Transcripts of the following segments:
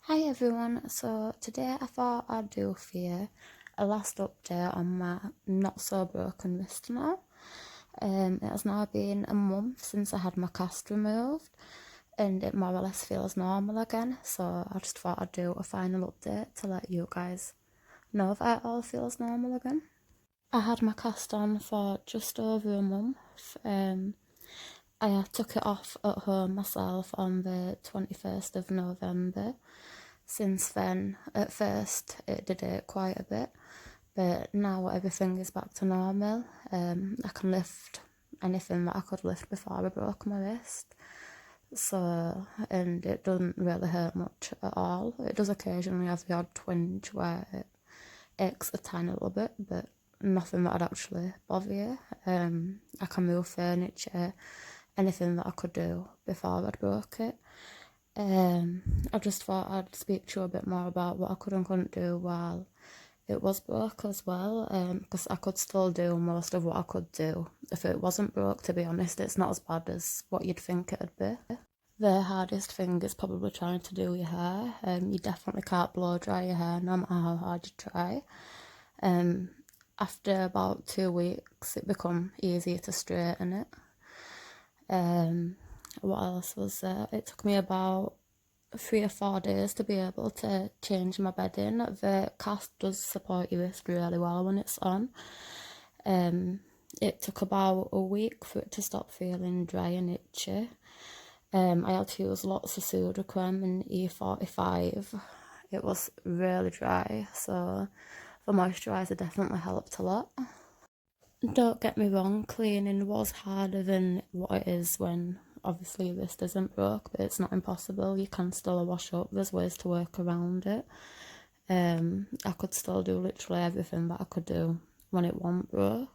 Hi everyone, so today I thought I'd do for you a last update on my not so broken wrist now. It has now been a month since I had my cast removed and it more or less feels normal again, so I just thought I'd do a final update to let you guys know that it all feels normal again. I had my cast on for just over a month. I took it off at home myself on the 21st of November. Since then, at first it did it quite a bit, but now everything is back to normal. I can lift anything that I could lift before I broke my wrist. So, and it doesn't really hurt much at all. It does occasionally have the odd twinge where it aches a tiny little bit, but nothing that would actually bother you. I can move furniture, anything that I could do before I'd broke it. I just thought I'd speak to you a bit more about what I could and couldn't do while it was broke as well, because I could still do most of what I could do if it wasn't broke. To be honest, it's not as bad as what you'd think it'd be. The hardest thing is probably trying to do your hair. You definitely can't blow dry your hair no matter how hard you try. After about 2 weeks, it become easier to straighten it. What else was there? It took me about 3 or 4 days to be able to change my bedding. The cast does support your wrist really well when it's on. It took about a week for it to stop feeling dry and itchy. I had to use lots of Sudocrem and E45. It was really dry, so the moisturiser definitely helped a lot. Don't get me wrong, cleaning was harder than what it is when obviously your wrist isn't broke, but it's not impossible. You can still wash up, there's ways to work around it. I could still do literally everything that I could do when it wasn't broke.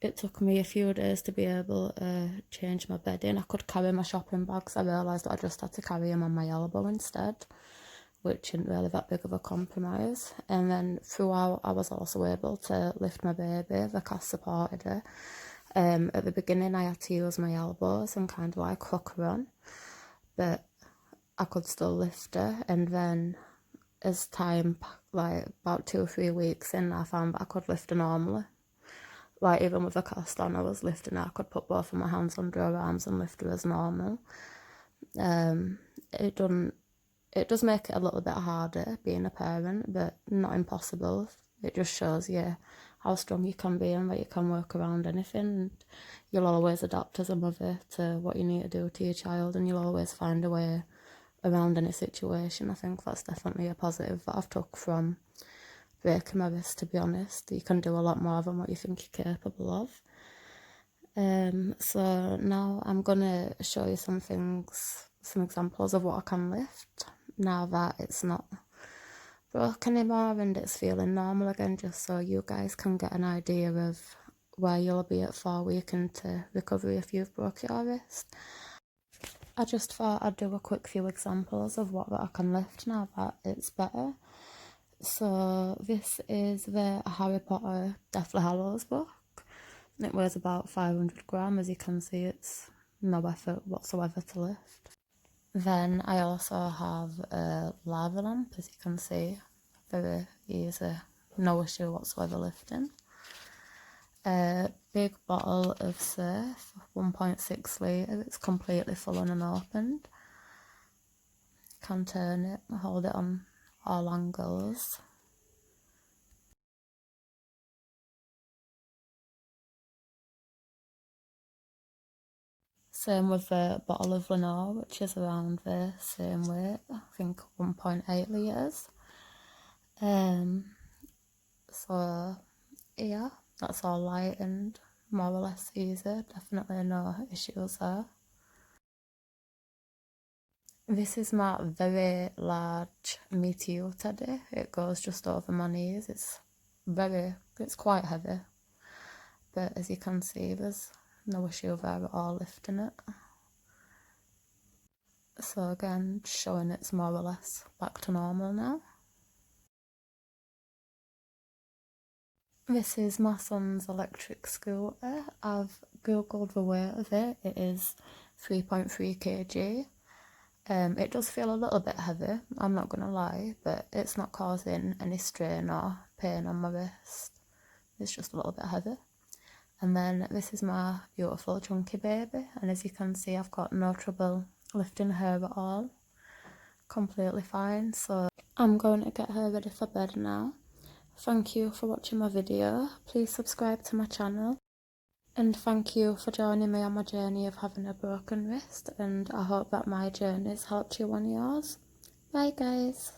It took me a few days to be able to change my bedding. I could carry my shopping bags. I realised that I just had to carry them on my elbow instead, which isn't really that big of a compromise. And then throughout, I was also able to lift my baby. The cast supported her. At the beginning, I had to use my elbows and kind of like hook her on, but I could still lift her. And then as time, like about 2 or 3 weeks in, I found that I could lift her normally. Like even with a cast on, I was lifting her. I could put both of my hands under her arms and lift her as normal. It does make it a little bit harder being a parent, but not impossible. It just shows you how strong you can be and that you can work around anything. And you'll always adapt as a mother to what you need to do to your child, and you'll always find a way around any situation. I think that's definitely a positive that I've took from breaking my wrist, to be honest. You can do a lot more than what you think you're capable of. So now I'm gonna show you some things, some examples of what I can lift now that it's not broke anymore and it's feeling normal again, just so you guys can get an idea of where you'll be at 4 weeks into recovery if you've broke your wrist. I just thought I'd do a quick few examples of what I can lift now that it's better. So this is the Harry Potter Deathly Hallows book. It weighs about 500 grams. As you can see, it's no effort whatsoever to lift. Then I also have a lava lamp, as you can see, very easy, no issue whatsoever lifting. A big bottle of surf, 1.6 litre, it's completely full and unopened. Can turn it, hold it on all angles. Same with the bottle of Lenore, which is around the same weight, I think 1.8 litres. So yeah, that's all light and more or less easy, definitely no issues there. This is my very large Meteor teddy. It goes just over my knees. It's quite heavy, but as you can see, there's no issue there at all lifting it. So again, showing it's more or less back to normal now. This is my son's electric scooter. I've googled the weight of it. It is 3.3 kg. It does feel a little bit heavy, I'm not gonna lie, but it's not causing any strain or pain on my wrist. It's just a little bit heavy. And then this is my beautiful chunky baby, and as you can see, I've got no trouble lifting her at all. Completely fine. So I'm going to get her ready for bed now. Thank you for watching my video. Please subscribe to my channel. And thank you for joining me on my journey of having a broken wrist, and I hope that my journey's helped you on yours. Bye guys.